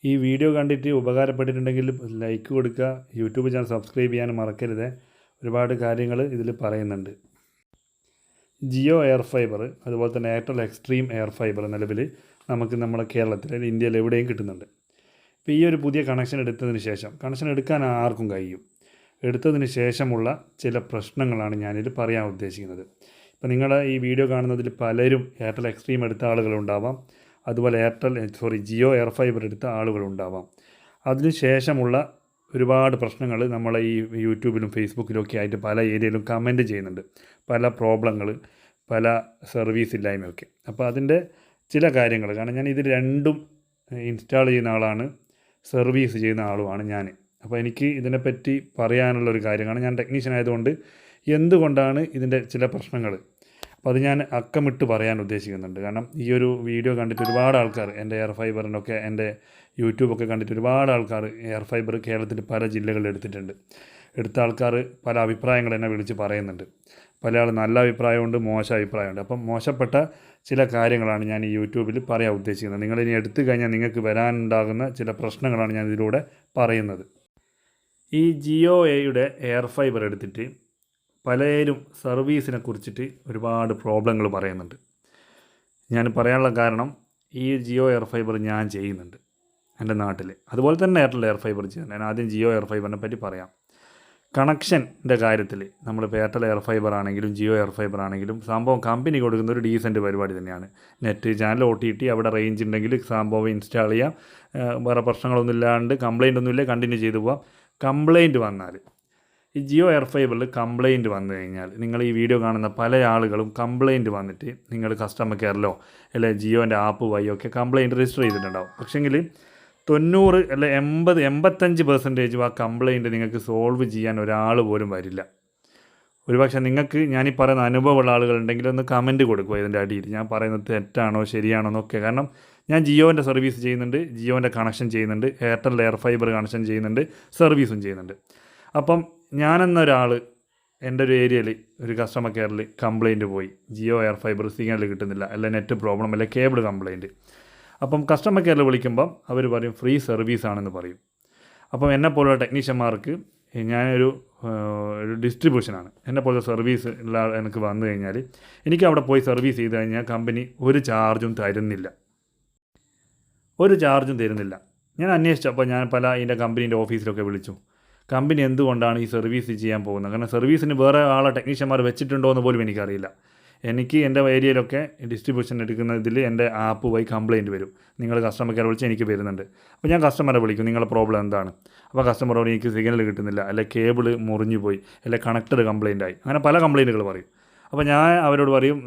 ഈ വീഡിയോ കണ്ടിട്ട് ഉപകാരപ്പെട്ടിട്ടുണ്ടെങ്കിൽ ലൈക്ക് കൊടുക്കുക, യൂട്യൂബ് ചാനൽ സബ്സ്ക്രൈബ് ചെയ്യാൻ മറക്കരുത്. ഒരുപാട് കാര്യങ്ങൾ ഇതിൽ പറയുന്നുണ്ട്. ജിയോ എയർ ഫൈബർ അതുപോലെ തന്നെ എയർടെൽ എക്സ്ട്രീം എയർ ഫൈബർ നിലവിൽ നമുക്ക് നമ്മുടെ കേരളത്തിൽ അല്ലെങ്കിൽ ഇന്ത്യയിൽ എവിടെയും കിട്ടുന്നുണ്ട്. ഇപ്പോൾ ഈ ഒരു പുതിയ കണക്ഷൻ എടുത്തതിന് ശേഷം, കണക്ഷൻ എടുക്കാൻ ആർക്കും കഴിയും, എടുത്തതിന് ശേഷമുള്ള ചില പ്രശ്നങ്ങളാണ് ഞാനിത് പറയാൻ ഉദ്ദേശിക്കുന്നത്. ഇപ്പോൾ നിങ്ങൾ ഈ വീഡിയോ കാണുന്നതിൽ പലരും എയർടെൽ എക്സ്ട്രീം എടുത്ത ആളുകളുണ്ടാവാം, അതുപോലെ ജിയോ എയർ ഫൈബർ എടുത്ത ആളുകളുണ്ടാവാം. അതിന് ശേഷമുള്ള ഒരുപാട് പ്രശ്നങ്ങൾ നമ്മൾ ഈ യൂട്യൂബിലും ഫേസ്ബുക്കിലും ഒക്കെ ആയിട്ട് പല ഏരിയയിലും കമൻറ്റ് ചെയ്യുന്നുണ്ട്, പല പ്രോബ്ലങ്ങൾ, പല സർവീസ് ഇല്ലായ്മയൊക്കെ. അപ്പോൾ അതിൻ്റെ ചില കാര്യങ്ങൾ, കാരണം ഞാൻ ഇത് രണ്ടും ഇൻസ്റ്റാൾ ചെയ്യുന്ന ആളാണ്, സർവീസ് ചെയ്യുന്ന ആളുമാണ് ഞാൻ. അപ്പോൾ എനിക്ക് ഇതിനെപ്പറ്റി പറയാനുള്ളൊരു കാര്യമാണ്, ഞാൻ ടെക്നീഷ്യൻ ആയതുകൊണ്ട് എന്തുകൊണ്ടാണ് ഇതിൻ്റെ ചില പ്രശ്നങ്ങൾ, അപ്പോൾ അത് ഞാൻ അക്കമിട്ട് പറയാൻ ഉദ്ദേശിക്കുന്നുണ്ട്. കാരണം ഈ ഒരു വീഡിയോ കണ്ടിട്ട് ഒരുപാട് ആൾക്കാർ, എൻ്റെ എയർ ഫൈബറിനൊക്കെ എൻ്റെ യൂട്യൂബൊക്കെ കണ്ടിട്ട് ഒരുപാട് ആൾക്കാർ എയർ ഫൈബർ കേരളത്തിൽ പല ജില്ലകളിൽ എടുത്തിട്ടുണ്ട്. എടുത്ത ആൾക്കാർ പല അഭിപ്രായങ്ങൾ എന്നെ വിളിച്ച് പറയുന്നുണ്ട്. പല ആൾ നല്ല അഭിപ്രായമുണ്ട്, മോശം അഭിപ്രായമുണ്ട്. അപ്പം മോശപ്പെട്ട ചില കാര്യങ്ങളാണ് ഞാൻ ഈ യൂട്യൂബിൽ പറയാൻ ഉദ്ദേശിക്കുന്നത്. നിങ്ങളിനി എടുത്തു കഴിഞ്ഞാൽ നിങ്ങൾക്ക് വരാനുണ്ടാകുന്ന ചില പ്രശ്നങ്ങളാണ് ഞാൻ ഇതിലൂടെ പറയുന്നത്. ഈ ജിയോ എയുടെ എയർ ഫൈബർ എടുത്തിട്ട് പലരും സർവീസിനെ കുറിച്ചിട്ട് ഒരുപാട് പ്രോബ്ലങ്ങൾ പറയുന്നുണ്ട്. ഞാൻ പറയാനുള്ള കാരണം, ഈ ജിയോ എയർ ഫൈബർ ഞാൻ ചെയ്യുന്നുണ്ട് എൻ്റെ നാട്ടിൽ, അതുപോലെ തന്നെ എയർടെൽ എയർ ഫൈബർ ചെയ്യുന്നുണ്ട്. ഞാൻ ആദ്യം ജിയോ എയർ ഫൈബറിനെ പറ്റി പറയാം. കണക്ഷൻ്റെ കാര്യത്തിൽ നമ്മളിപ്പോൾ എയർടെൽ എയർ ഫൈബർ ആണെങ്കിലും ജിയോ എയർ ഫൈബർ ആണെങ്കിലും സംഭവം കമ്പനി കൊടുക്കുന്ന ഒരു ഡീസൻറ്റ് പരിപാടി തന്നെയാണ്. നെറ്റ് ചാനൽ OTT, അവിടെ റേഞ്ച് ഉണ്ടെങ്കിൽ സംഭവം ഇൻസ്റ്റാൾ ചെയ്യാം, വേറെ പ്രശ്നങ്ങളൊന്നും ഇല്ലാണ്ട്, കംപ്ലയിൻ്റ് ഒന്നുമില്ല, കണ്ടിന്യൂ ചെയ്തു പോവാം. കംപ്ലയിൻറ്റ് വന്നാൽ, ഈ ജിയോ എയർ ഫൈബറിൽ കംപ്ലയിൻറ്റ് വന്നു കഴിഞ്ഞാൽ, നിങ്ങൾ ഈ വീഡിയോ കാണുന്ന പല ആളുകളും കംപ്ലയിൻറ്റ് വന്നിട്ട് നിങ്ങൾ കസ്റ്റമർ കെയറിലോ അല്ലെങ്കിൽ ജിയോൻ്റെ ആപ്പ് വഴിയോ ഒക്കെ കംപ്ലയിൻറ്റ് രജിസ്റ്റർ ചെയ്തിട്ടുണ്ടാവും. പക്ഷേങ്കിൽ 90 അല്ല 85% ആ കംപ്ലയിൻറ്റ് നിങ്ങൾക്ക് സോൾവ് ചെയ്യാൻ ഒരാൾ പോലും വരില്ല. ഒരുപക്ഷെ നിങ്ങൾക്ക് ഞാനീ പറയുന്ന അനുഭവമുള്ള ആളുകളുണ്ടെങ്കിൽ ഒന്ന് കമൻറ്റ് കൊടുക്കുക ഇതിൻ്റെ അടിയിൽ, ഞാൻ പറയുന്നത് തെറ്റാണോ ശരിയാണോ എന്നൊക്കെ. കാരണം ഞാൻ ജിയോൻ്റെ സർവീസ് ചെയ്യുന്നുണ്ട്, ജിയോൻ്റെ കണക്ഷൻ ചെയ്യുന്നുണ്ട്, എയർടെൽ എയർ ഫൈബർ കണക്ഷൻ ചെയ്യുന്നുണ്ട്, സർവീസും ചെയ്യുന്നുണ്ട്. അപ്പം ഞാനെന്നൊരാൾ എൻ്റെ ഒരു ഏരിയയിൽ ഒരു കസ്റ്റമർ കെയറിൽ കംപ്ലയിൻറ്റ് പോയി, ജിയോ എയർ ഫൈബർ സിഗ്നൽ കിട്ടുന്നില്ല, അല്ല നെറ്റ് പ്രോബ്ലം, അല്ല കേബിൾ കംപ്ലയിൻറ്റ്. അപ്പം കസ്റ്റമർ കെയറിൽ വിളിക്കുമ്പം അവർ പറയും ഫ്രീ സർവീസാണെന്ന് പറയും. അപ്പം എന്നെപ്പോലുള്ള ടെക്നീഷ്യന്മാർക്ക് ഞാനൊരു ഡിസ്ട്രിബ്യൂഷനാണ്, എന്നെപ്പോലുള്ള സർവീസ് ഉള്ള എനിക്ക് വന്നു കഴിഞ്ഞാൽ എനിക്ക് അവിടെ പോയി സർവീസ് ചെയ്ത് കഴിഞ്ഞാൽ കമ്പനി ഒരു ചാർജും തരുന്നില്ല. ഞാൻ അന്വേഷിച്ചപ്പോൾ ഞാൻ പല ഇതിൻ്റെ കമ്പനീൻ്റെ ഓഫീസിലൊക്കെ വിളിച്ചു, കമ്പനി എന്തുകൊണ്ടാണ് ഈ സർവീസ് ചെയ്യാൻ പോകുന്നത്, കാരണം സർവീസിന് വേറെ ആളെ ടെക്നീഷ്യന്മാർ വെച്ചിട്ടുണ്ടോ എന്ന് പോലും എനിക്കറിയില്ല. എനിക്ക് എൻ്റെ ഏരിയയിലൊക്കെ ഡിസ്ട്രിബ്യൂഷൻ എടുക്കുന്നതിൽ എൻ്റെ ആപ്പ് വഴി കംപ്ലയിൻറ്റ് വരും, നിങ്ങൾ കസ്റ്റമർ കെയർ വിളിച്ച് എനിക്ക് വരുന്നുണ്ട്. അപ്പോൾ ഞാൻ കസ്റ്റമറെ വിളിക്കും, നിങ്ങളുടെ പ്രോബ്ലം എന്താണ്. അപ്പോൾ കസ്റ്റമറോട് എനിക്ക് സിഗ്നൽ കിട്ടുന്നില്ല, അല്ലെ കേബിൾ മുറിഞ്ഞു പോയി, അല്ലെ കണക്ടർ കംപ്ലയിൻ്റ് ആയി, അങ്ങനെ പല കംപ്ലയിൻറ്റുകൾ പറയും. അപ്പോൾ ഞാൻ അവരോട് പറയും,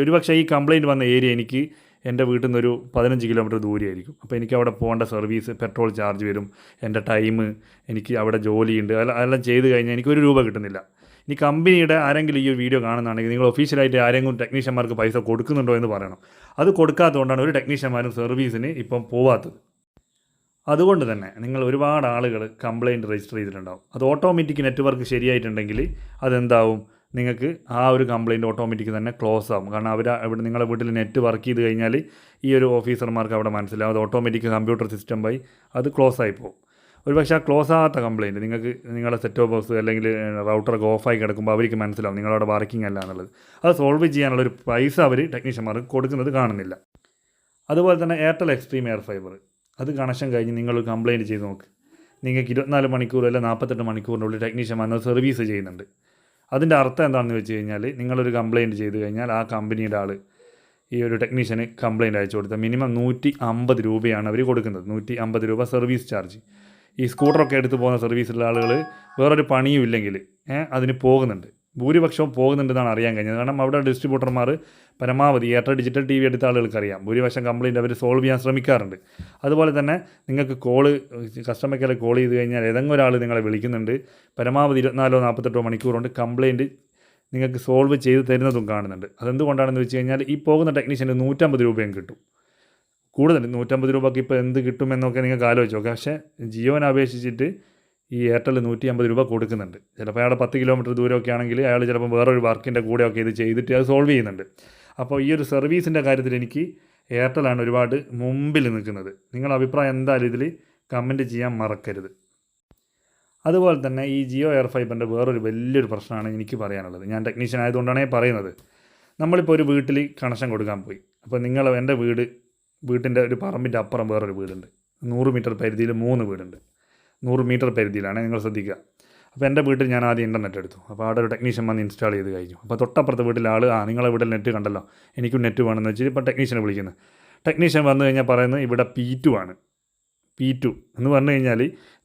ഒരുപക്ഷേ ഈ കംപ്ലയിൻറ്റ് വന്ന ഏരിയ എനിക്ക് എൻ്റെ വീട്ടിൽ നിന്നൊരു 15 കിലോമീറ്റർ ദൂരെയായിരിക്കും. അപ്പോൾ എനിക്ക് അവിടെ പോകേണ്ട സർവീസ്, പെട്രോൾ ചാർജ് വരും, എൻ്റെ ടൈം, എനിക്ക് അവിടെ ജോലിയുണ്ട്, അതെല്ലാം ചെയ്ത് കഴിഞ്ഞാൽ എനിക്ക് ₹1 കിട്ടുന്നില്ല. ഇനി കമ്പനിയുടെ ആരെങ്കിലും ഈ വീഡിയോ കാണുന്നതാണെങ്കിൽ നിങ്ങൾ ഒഫീഷ്യലായിട്ട് ആരെങ്കിലും ടെക്നീഷ്യന്മാർക്ക് പൈസ കൊടുക്കുന്നുണ്ടോ എന്ന് പറയണം. അത് കൊടുക്കാത്തതുകൊണ്ടാണ് ഒരു ടെക്നീഷ്യന്മാരും സർവീസിന് ഇപ്പം പോവാത്തത്. അതുകൊണ്ട് തന്നെ നിങ്ങൾ ഒരുപാട് ആളുകൾ കംപ്ലയിൻറ്റ് രജിസ്റ്റർ ചെയ്തിട്ടുണ്ടാവും. അത് ഓട്ടോമാറ്റിക് നെറ്റ്വർക്ക് ശരിയായിട്ടുണ്ടെങ്കിൽ അതെന്താവും, നിങ്ങൾക്ക് ആ ഒരു കംപ്ലയിൻറ്റ് ഓട്ടോമാറ്റിക് തന്നെ ക്ലോസ് ആകും. കാരണം ഇവിടെ നിങ്ങളുടെ വീട്ടിൽ നെറ്റ് വർക്ക് ചെയ്ത് കഴിഞ്ഞാൽ ഈ ഒരു ഓഫീസർമാർക്ക് അവിടെ മനസ്സിലാവും, അത് ഓട്ടോമാറ്റിക് കമ്പ്യൂട്ടർ സിസ്റ്റം വഴി അത് ക്ലോസ് ആയി പോകും. ഒരുപക്ഷെ ആ ക്ലോസ് ആകാത്ത കംപ്ലയിൻറ്റ് നിങ്ങൾക്ക് നിങ്ങളുടെ സെറ്റ് ഓഫ് ബോക്സ് അല്ലെങ്കിൽ റൗട്ടറൊക്കെ ഓഫായി കിടക്കുമ്പോൾ അവർക്ക് മനസ്സിലാവും നിങ്ങളവിടെ വർക്കിംഗ് അല്ല എന്നുള്ളത്. അത് സോൾവ് ചെയ്യാനുള്ളൊരു പൈസ അവർ ടെക്നീഷ്യന്മാർക്ക് കൊടുക്കുന്നത് കാണുന്നില്ല. അതുപോലെ തന്നെ എയർടെൽ എക്സ്ട്രീം എയർ ഫൈബർ, അത് കണക്ഷൻ കഴിഞ്ഞ് നിങ്ങൾ കംപ്ലയിൻറ്റ് ചെയ്ത് നോക്ക്, നിങ്ങൾക്ക് 24 മണിക്കൂർ അല്ല 48 മണിക്കൂറിനുള്ളിൽ ടെക്നീഷ്യൻ വന്ന് സർവീസ് ചെയ്യുന്നുണ്ട്. അതിൻ്റെ അർത്ഥം എന്താണെന്ന് വെച്ച് കഴിഞ്ഞാൽ, നിങ്ങളൊരു കംപ്ലയിൻറ്റ് ചെയ്ത് കഴിഞ്ഞാൽ ആ കമ്പനിയുടെ ആൾ ഈ ഒരു ടെക്നീഷ്യന് കംപ്ലയിൻറ്റ് അയച്ചു കൊടുത്താൽ മിനിമം ₹150 അവർ കൊടുക്കുന്നത്. ₹150 സർവീസ് ചാർജ്. ഈ സ്കൂട്ടറൊക്കെ എടുത്ത് പോകുന്ന സർവീസുള്ള ആളുകൾ വേറൊരു പണിയും ഇല്ലെങ്കിൽ അതിന് പോകുന്നുണ്ട്, ഭൂരിപക്ഷവും പോകുന്നുണ്ടെന്നാണ് അറിയാൻ കഴിഞ്ഞത്. കാരണം അവിടെ ഡിസ്ട്രിബ്യൂട്ടർമാർ പരമാവധി എയർടെൽ ഡിജിറ്റൽ TV എടുത്ത ആളുകൾക്കറിയാം, ഭൂരിപക്ഷം കംപ്ലയിൻറ്റ് അവർ സോൾവ് ചെയ്യാൻ ശ്രമിക്കാറുണ്ട്. അതുപോലെ തന്നെ നിങ്ങൾക്ക് കസ്റ്റമർ കെയർ കോൾ ചെയ്ത് കഴിഞ്ഞാൽ ഏതെങ്കിലും ഒരാൾ നിങ്ങളെ വിളിക്കുന്നുണ്ട്, പരമാവധി 24-48 മണിക്കൂർ കൊണ്ട് കംപ്ലയിൻറ്റ് നിങ്ങൾക്ക് സോൾവ് ചെയ്ത് തരുന്നതും കാണുന്നുണ്ട്. അതെന്തുകൊണ്ടാണെന്ന് വെച്ച് കഴിഞ്ഞാൽ ഈ പോകുന്ന ടെക്നീഷ്യന് ₹150 കിട്ടും. കൂടുതൽ ₹150 ഇപ്പോൾ എന്ത് കിട്ടുമെന്നൊക്കെ നിങ്ങൾക്ക് ആലോചിച്ച് നോക്കാം. പക്ഷേ ജിയോനെ അപേക്ഷിച്ചിട്ട് ഈ എയർടെൽ ₹150 കൊടുക്കുന്നുണ്ട്. ചിലപ്പോൾ അയാൾ 10 കിലോമീറ്റർ ദൂരമൊക്കെ ആണെങ്കിൽ അയാൾ ചിലപ്പോൾ വേറൊരു വർക്കിൻ്റെ കൂടെയൊക്കെ ഇത് ചെയ്തിട്ട് അത് സോൾവ് ചെയ്യുന്നുണ്ട്. അപ്പോൾ ഈ ഒരു സർവീസിൻ്റെ കാര്യത്തിൽ എനിക്ക് എയർടെലാണ് ഒരുപാട് മുമ്പിൽ നിൽക്കുന്നത്. നിങ്ങളുടെ അഭിപ്രായം എന്തായാലും ഇതിൽ കമൻറ്റ് ചെയ്യാൻ മറക്കരുത്. അതുപോലെ തന്നെ ഈ ജിയോ എയർ ഫൈബറിൻ്റെ വേറൊരു വലിയൊരു പ്രശ്നമാണ് എനിക്ക് പറയാനുള്ളത്. ഞാൻ ടെക്നീഷ്യൻ ആയതുകൊണ്ടാണ് പറയുന്നത്. നമ്മളിപ്പോൾ ഒരു വീട്ടിൽ കണക്ഷൻ കൊടുക്കാൻ പോയി. അപ്പോൾ എൻ്റെ വീട്ടിൻ്റെ ഒരു പറമ്പിൻ്റെ അപ്പുറം വേറൊരു വീടുണ്ട്. 100 മീറ്റർ പരിധിയിൽ 3 വീടുണ്ട്. 100 മീറ്റർ പരിധിയിലാണ്, നിങ്ങൾ ശ്രദ്ധിക്കുക. അപ്പോൾ എൻ്റെ വീട്ടിൽ ഞാൻ ആദ്യം ഇൻ്റർനെറ്റ് എടുത്തു. അപ്പോൾ അവിടെ ഒരു ടെക്നീഷ്യൻ വന്ന് ഇൻസ്റ്റാൾ ചെയ്ത് കഴിഞ്ഞു. അപ്പോൾ തൊട്ടപ്പുറത്തെ വീട്ടിലെ ആൾ നിങ്ങളെ വീട്ടിൽ നെറ്റ് കണ്ടല്ലോ, എനിക്കും നെറ്റ് വേണമെന്ന് വെച്ചിട്ട് ഇപ്പോൾ ടെക്നീഷ്യനെ വിളിക്കുന്നത്. ടെക്നീഷ്യൻ വന്നു കഴിഞ്ഞാൽ പറയുന്നത് ഇവിടെ P2 ആണ്. P2 എന്ന് പറഞ്ഞു കഴിഞ്ഞാൽ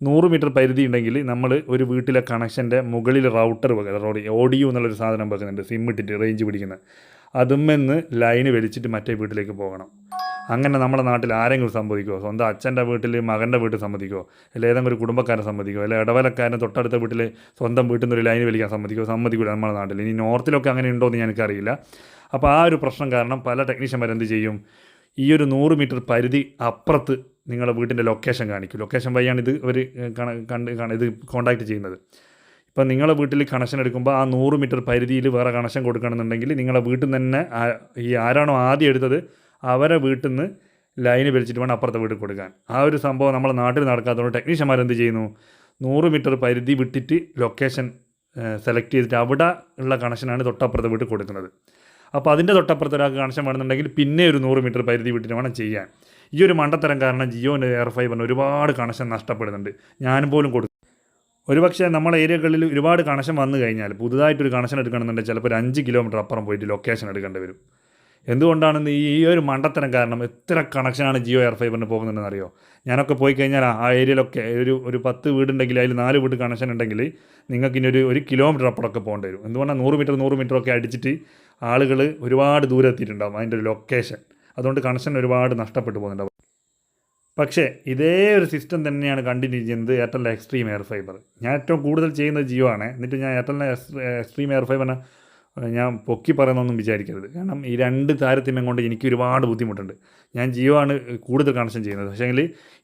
100 മീറ്റർ പരിധി ഉണ്ടെങ്കിൽ നമ്മൾ ഒരു വീട്ടിലെ കണക്ഷൻ്റെ മുകളിൽ റൗട്ടർ വെക്കുക, ഓഡിയോ എന്നുള്ളൊരു സാധനം വെക്കുന്നുണ്ട്, സിം ഇട്ടിട്ട് റേഞ്ച് പിടിക്കുന്നത്. അതുമെന്ന് ലൈന് വലിച്ചിട്ട് മറ്റേ വീട്ടിലേക്ക് പോകണം. അങ്ങനെ നമ്മുടെ നാട്ടിൽ ആരെങ്കിലും സമ്മതിക്കുമോ? സ്വന്തം അച്ഛൻ്റെ വീട്ടിൽ മകൻ്റെ വീട്ടിൽ സമ്മതിക്കുമോ? അല്ലെങ്കിൽ ഏതെങ്കിലും ഒരു കുടുംബക്കാരൻ സമ്മതിക്കുമോ? അല്ലെങ്കിൽ ഇടവലക്കാരൻ തൊട്ടടുത്ത വീട്ടിൽ സ്വന്തം വീട്ടിൽ നിന്ന് ഒരു ലൈൻ വലിക്കാൻ സമ്മതിക്കുമോ? സമ്മതിക്കില്ല നമ്മുടെ നാട്ടിൽ. ഇനി നോർത്തിലൊക്കെ അങ്ങനെ ഉണ്ടോ എന്ന് എനിക്കറിയില്ല. അപ്പോൾ ആ ഒരു പ്രശ്നം കാരണം പല ടെക്നീഷ്യന്മാർ എന്ത് ചെയ്യും, ഈ ഒരു 100 മീറ്റർ പരിധി അപ്പുറത്ത് നിങ്ങളുടെ വീട്ടിൻ്റെ ലൊക്കേഷൻ കാണിക്കും. ലൊക്കേഷൻ വഴിയാണ് ഇത് ഒരു ഇത് കോൺടാക്റ്റ് ചെയ്യുന്നത്. ഇപ്പം നിങ്ങളുടെ വീട്ടിൽ കണക്ഷൻ എടുക്കുമ്പോൾ ആ 100 മീറ്റർ പരിധിയിൽ വേറെ കണക്ഷൻ കൊടുക്കണമെന്നുണ്ടെങ്കിൽ നിങ്ങളുടെ വീട്ടിൽ നിന്ന് തന്നെ ഈ ആരാണോ ആദ്യം എടുത്തത് അവരെ വീട്ടിൽ നിന്ന് ലൈന് വലിച്ചിട്ട് വേണം അപ്പുറത്തെ വീട്ടിൽ കൊടുക്കാൻ. ആ ഒരു സംഭവം നമ്മുടെ നാട്ടിൽ നടക്കാത്തതുകൊണ്ട് ടെക്നീഷ്യന്മാർ എന്ത് ചെയ്യുന്നു, 100 മീറ്റർ പരിധി വിട്ടിട്ട് ലൊക്കേഷൻ സെലക്ട് ചെയ്തിട്ട് അവിടെ ഉള്ള കണക്ഷനാണ് തൊട്ടപ്പുറത്തെ വീട്ടിൽ കൊടുക്കുന്നത്. അപ്പോൾ അതിൻ്റെ തൊട്ടപ്പുറത്ത് ഒരാൾക്ക് കണക്ഷൻ വേണമെന്നുണ്ടെങ്കിൽ പിന്നെ ഒരു 100 മീറ്റർ പരിധി വിട്ടിട്ട് വേണം ചെയ്യാൻ. ഈ ഒരു മണ്ടത്തരം കാരണം ജിയോൻ്റെ എയർ ഫൈബറിന് ഒരുപാട് കണക്ഷൻ നഷ്ടപ്പെടുന്നുണ്ട്. ഞാനും പോലും കൊടുക്കും. ഒരുപക്ഷെ നമ്മുടെ ഏരിയകളിൽ ഒരുപാട് കണക്ഷൻ വന്നു കഴിഞ്ഞാൽ പുതുതായിട്ടൊരു കണക്ഷൻ എടുക്കണമെന്നുണ്ടെങ്കിൽ ചിലപ്പോൾ ഒരു 5 കിലോമീറ്റർ അപ്പുറം പോയിട്ട് ലൊക്കേഷൻ എടുക്കേണ്ടി വരും. എന്തുകൊണ്ടാണെന്ന് ഈ ഒരു മണ്ടത്തരം കാരണം എത്ര കണക്ഷനാണ് ജിയോ എയർ ഫൈബറിന് പോകുന്നുണ്ടെന്ന് അറിയോ? ഞാനൊക്കെ പോയി കഴിഞ്ഞാൽ ആ ഏരിയയിലൊക്കെ ഒരു 10 വീടുണ്ടെങ്കിൽ അതിൽ 4 വീട് കണക്ഷൻ ഉണ്ടെങ്കിൽ നിങ്ങൾക്ക് ഇനി ഒരു കിലോമീറ്റർ അപ്പുറമൊക്കെ പോകേണ്ടി വരും. എന്തുകൊണ്ടാണ് 100 മീറ്റർ ഒക്കെ അടിച്ചിട്ട് ആളുകൾ ഒരുപാട് ദൂരെ എത്തിയിട്ടുണ്ടാകും അതിൻ്റെ ഒരു ലൊക്കേഷൻ. അതുകൊണ്ട് കണക്ഷൻ ഒരുപാട് നഷ്ടപ്പെട്ടു പോകുന്നുണ്ടാവും. പക്ഷേ ഇതേ ഒരു സിസ്റ്റം തന്നെയാണ് കണ്ടിന്യൂ ചെയ്യുന്നത് എയർടെൽ എക്സ്ട്രീം എയർ ഫൈബർ. ഞാൻ ഏറ്റവും കൂടുതൽ ചെയ്യുന്നത് ജിയോ ആണ്. എന്നിട്ട് ഞാൻ എയർടെലിൻ്റെ എക്സ്ട്രീം എയർ ഫൈബറിനെ ഞാൻ പൊക്കി പറയുന്നൊന്നും വിചാരിക്കരുത്. കാരണം ഈ 2 താരതമ്യം കൊണ്ട് എനിക്ക് ഒരുപാട് ബുദ്ധിമുട്ടുണ്ട്. ഞാൻ ജിയോ ആണ് കൂടുതൽ കണക്ഷൻ ചെയ്യുന്നത്. പക്ഷേങ്കിൽ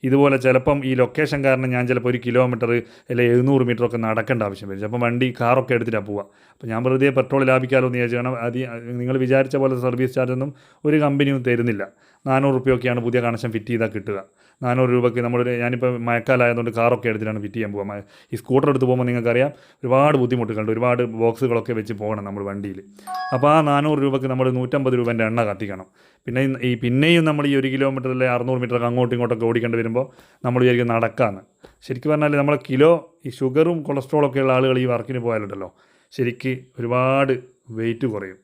ഇതുപോലെ ചിലപ്പം ഈ ലൊക്കേഷൻ കാരണം ഞാൻ ചിലപ്പോൾ 1 കിലോമീറ്റർ അല്ലെങ്കിൽ 700 മീറ്റർ ഒക്കെ നടക്കേണ്ട ആവശ്യം വരും. ചിലപ്പം വണ്ടി കാറൊക്കെ എടുത്തിട്ടാണ് പോവുക. അപ്പോൾ ഞാൻ വെറുതെ പെട്രോൾ ലാഭിക്കാമല്ലോ എന്ന് വിചാരിച്ചു. കാരണം നിങ്ങൾ വിചാരിച്ച പോലെ സർവീസ് ചാർജൊന്നും ഒരു കമ്പനിയും തരുന്നില്ല. 400 രൂപയൊക്കെയാണ് പുതിയ കണക്ഷൻ ഫിറ്റ് ചെയ്താൽ കിട്ടുക. 400 രൂപയ്ക്ക് ഞാനിപ്പോൾ മഴക്കാലമായതുകൊണ്ട് കാറൊക്കെ എടുത്തിട്ടാണ് ഫിറ്റ് ചെയ്യാൻ പോകുക. ഈ സ്കൂട്ടർ എടുത്ത് പോകുമ്പോൾ നിങ്ങൾക്കറിയാം ഒരുപാട് ബുദ്ധിമുട്ടുകളുണ്ട്. ഒരുപാട് ബോക്സുകളൊക്കെ വെച്ച് പോകണം നമ്മൾ വണ്ടിയിൽ. അപ്പോൾ ആ 400 രൂപയ്ക്ക് നമ്മൾ 150 രൂപേൻ്റെ എണ്ണ കത്തിക്കണം. പിന്നെയും നമ്മൾ ഈ 1 കിലോമീറ്റർ അല്ലെങ്കിൽ 600 മീറ്റർ അങ്ങോട്ടും ഇങ്ങോട്ടൊക്കെ ഓടിക്കേണ്ടി വരുമ്പോൾ നമ്മൾ വിചാരിക്കും നടക്കാമെന്ന്. ശരിക്കും പറഞ്ഞാൽ നമ്മളെ ഈ ഷുഗറും കൊളസ്ട്രോളൊക്കെ ഉള്ള ആളുകൾ ഈ വർക്കിന് പോയാലുണ്ടല്ലോ ശരിക്ക് ഒരുപാട് വെയിറ്റ് കുറയും.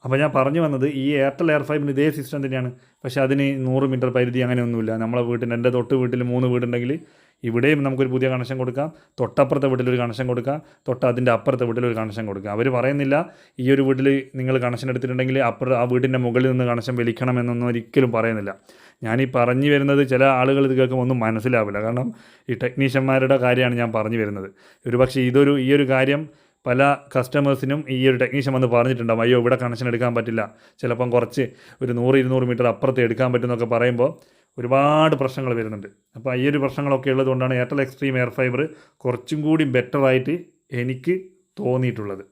അപ്പോൾ ഞാൻ പറഞ്ഞു വന്നത് ഈ എയർടെൽ എയർ ഫൈബറിന് ഇതേ സിസ്റ്റം തന്നെയാണ്. പക്ഷേ അതിന് 100 മീറ്റർ പരിധി അങ്ങനെയൊന്നുമില്ല. നമ്മളെ എൻ്റെ തൊട്ട് വീട്ടിൽ 3 വീടുണ്ടെങ്കിൽ ഇവിടെയും നമുക്കൊരു പുതിയ കണക്ഷൻ കൊടുക്കാം, തൊട്ടപ്പുറത്തെ വീട്ടിലൊരു കണക്ഷൻ കൊടുക്കാം, അതിൻ്റെ അപ്പുറത്തെ വീട്ടിലൊരു കണക്ഷൻ കൊടുക്കാം. അവർ പറയുന്നില്ല ഈ ഒരു വീട്ടിൽ നിങ്ങൾ കണക്ഷൻ എടുത്തിട്ടുണ്ടെങ്കിൽ ആ വീട്ടിൻ്റെ മുകളിൽ നിന്ന് കണക്ഷൻ വലിക്കണമെന്നൊന്നും ഒരിക്കലും പറയുന്നില്ല. ഞാനീ പറഞ്ഞു വരുന്നത് ചില ആളുകൾ ഇത് കേൾക്കുമ്പോൾ ഒന്നും മനസ്സിലാവില്ല. കാരണം ഈ ടെക്നീഷ്യന്മാരുടെ കാര്യമാണ് ഞാൻ പറഞ്ഞു വരുന്നത്. ഒരുപക്ഷെ ഈ ഒരു കാര്യം പല കസ്റ്റമേഴ്സിനും ഈ ഒരു ടെക്നീഷ്യൻ വന്ന് പറഞ്ഞിട്ടുണ്ടാവും, അയ്യോ ഇവിടെ കണക്ഷൻ എടുക്കാൻ പറ്റില്ല, ചിലപ്പം കുറച്ച് ഒരു 100-200 മീറ്റർ അപ്പുറത്ത് എടുക്കാൻ പറ്റുമെന്നൊക്കെ പറയുമ്പോൾ ഒരുപാട് പ്രശ്നങ്ങൾ വരുന്നുണ്ട്. അപ്പോൾ ഈ ഒരു പ്രശ്നങ്ങളൊക്കെ ഉള്ളതുകൊണ്ടാണ് എയർടെൽ എക്സ്ട്രീം എയർ ഫൈബർ കുറച്ചും കൂടി ബെറ്ററായിട്ട് എനിക്ക് തോന്നിയിട്ടുള്ളത്.